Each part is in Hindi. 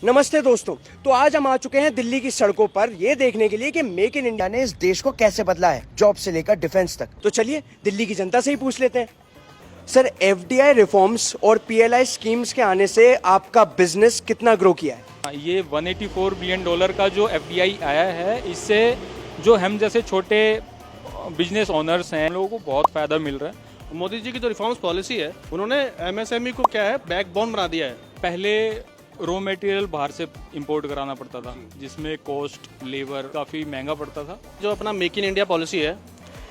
नमस्ते दोस्तों। तो आज हम आ चुके हैं दिल्ली की सड़कों पर ये देखने के लिए कि मेक इन इंडिया ने इस देश को कैसे बदला है, जॉब से लेकर डिफेंस तक। तो चलिए दिल्ली की जनता से ही पूछ लेते हैं। सर, एफडीआई रिफॉर्म्स और पीएलआई स्कीम्स के आने से आपका बिजनेस कितना ग्रो किया है? ये $184 बिलियन का जो एफडीआई आया है, इससे जो हम जैसे छोटे बिजनेस ओनर्स हैं, लोगों को बहुत फ़ायदा मिल रहा है। मोदी जी की जो रिफॉर्म्स पॉलिसी है, उन्होंने एमएसएमई को क्या है, बैकबोन बना दिया है। पहले रॉ मटेरियल बाहर से इंपोर्ट कराना पड़ता था, जिसमें कॉस्ट लेबर काफ़ी महंगा पड़ता था। जो अपना मेक इन इंडिया पॉलिसी है,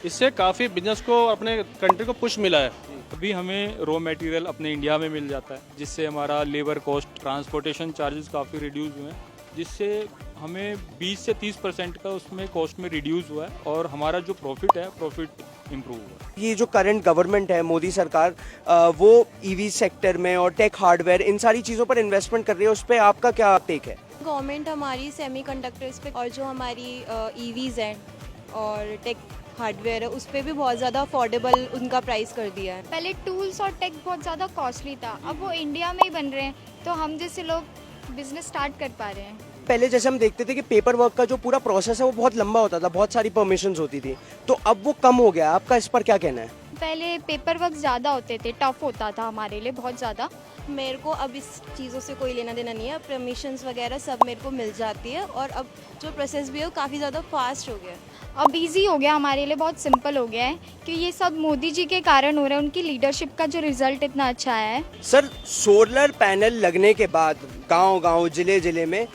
इससे काफ़ी बिजनेस को, अपने कंट्री को पुश मिला है। अभी हमें रॉ मटेरियल अपने इंडिया में मिल जाता है, जिससे हमारा लेबर कॉस्ट, ट्रांसपोर्टेशन चार्जेस काफ़ी रिड्यूस हुए हैं, जिससे हमें 20 से 30% का उसमें कॉस्ट में रिड्यूस हुआ है और हमारा जो प्रॉफिट है, प्रॉफिट इम्प्रूव हुआ है। ये जो करंट गवर्नमेंट है, मोदी सरकार, वो ईवी सेक्टर में और टेक हार्डवेयर इन सारी चीज़ों पर इन्वेस्टमेंट कर रही है, उस पर आपका क्या टेक है? गवर्नमेंट हमारी सेमीकंडक्टर्स पे और जो हमारी ईवीज़ हैं और टेक हार्डवेयर है, उस पर भी बहुत ज़्यादा अफोर्डेबल उनका प्राइस कर दिया है। पहले टूल्स और टेक बहुत ज़्यादा कॉस्टली था, अब वो इंडिया में ही बन रहे हैं, तो हम जैसे लोग बिजनेस स्टार्ट कर पा रहे हैं। पहले जैसे हम देखते थे कि पेपर वर्क का जो पूरा प्रोसेस है वो बहुत लंबा होता था, बहुत सारी परमिशंस होती थी, तो अब वो कम हो गया। आपका इस पर क्या कहना है? पहले पेपर वर्क ज़्यादा होते थे, टफ होता था हमारे लिए बहुत ज़्यादा। मेरे को अब इस चीज़ों से कोई लेना देना नहीं है, परमिशंस वगैरह सब मेरे को मिल जाती है और अब जो प्रोसेस भी है वो काफ़ी ज़्यादा फास्ट हो गया है। अब इजी हो गया हमारे लिए, बहुत सिंपल हो गया है कि ये सब मोदी जी के कारण हो रहा है, उनकी लीडरशिप का जो रिजल्ट इतना अच्छा आया है। सर, सोलर पैनल लगने के बाद गांव-गांव, जिले-जिले में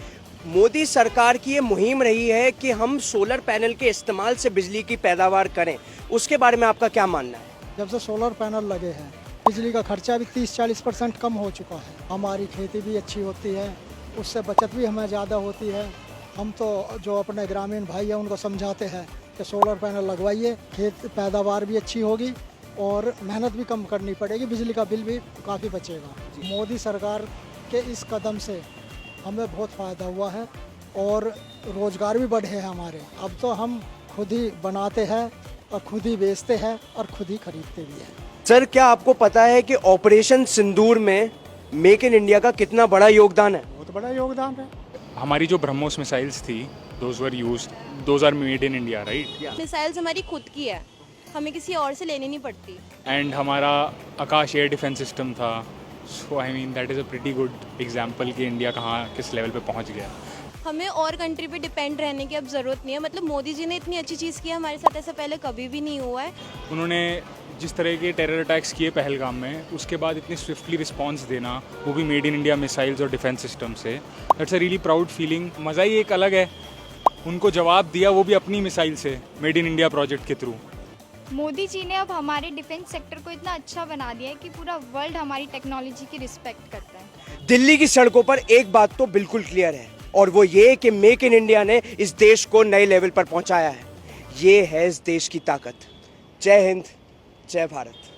मोदी सरकार की ये मुहिम रही है कि हम सोलर पैनल के इस्तेमाल से बिजली की पैदावार करें, उसके बारे में आपका क्या मानना है? जब से सोलर पैनल लगे हैं, बिजली का खर्चा भी 30-40% कम हो चुका है। हमारी खेती भी अच्छी होती है, उससे बचत भी हमें ज़्यादा होती है। हम तो जो अपने ग्रामीण भाई हैं उनको समझाते हैं कि सोलर पैनल लगवाइए, खेत पैदावार भी अच्छी होगी और मेहनत भी कम करनी पड़ेगी, बिजली का बिल भी काफ़ी बचेगा। मोदी सरकार के इस कदम से हमें बहुत फ़ायदा हुआ है और रोज़गार भी बढ़े हैं हमारे। अब तो हम खुद ही बनाते हैं और खुद ही बेचते हैं और खुद ही खरीदते भी हैं। सर, क्या आपको पता है कि ऑपरेशन सिंदूर में मेक इन इंडिया का कितना बड़ा योगदान है? बहुत बड़ा योगदान है। हमारी जो ब्रह्मोस मिसाइल्स थी, those are made in India, right? Missiles हमारी खुद की है, हमें किसी और से लेनी नहीं पड़ती। एंड हमारा आकाश एयर डिफेंस सिस्टम था। So I mean that is a pretty good example कि इंडिया कहाँ किस लेवल पे पहुँच गया। हमें और कंट्री पे डिपेंड रहने की अब ज़रूरत नहीं है। मतलब मोदी जी ने इतनी अच्छी चीज़ की है हमारे साथ, ऐसा पहले कभी भी नहीं हुआ है। उन्होंने जिस तरह के टेरर अटैक्स किए पहलगाम में, उसके बाद इतनी स्विफ्टली रिस्पांस देना, वो भी मेड इन इंडिया मिसाइल्स और डिफेंस सिस्टम से, that's a really proud feeling. मज़ा ही एक अलग है। उनको जवाब दिया वो भी अपनी मिसाइल से, मेड इन इंडिया प्रोजेक्ट के थ्रू। मोदी जी ने अब हमारे डिफेंस सेक्टर को इतना अच्छा बना दिया है कि पूरा वर्ल्ड हमारी टेक्नोलॉजी की रिस्पेक्ट करता है। दिल्ली की सड़कों पर एक बात तो बिल्कुल क्लियर है और वो ये कि मेक इन इंडिया ने इस देश को नए लेवल पर पहुंचाया है। ये है इस देश की ताकत। जय हिंद, जय भारत।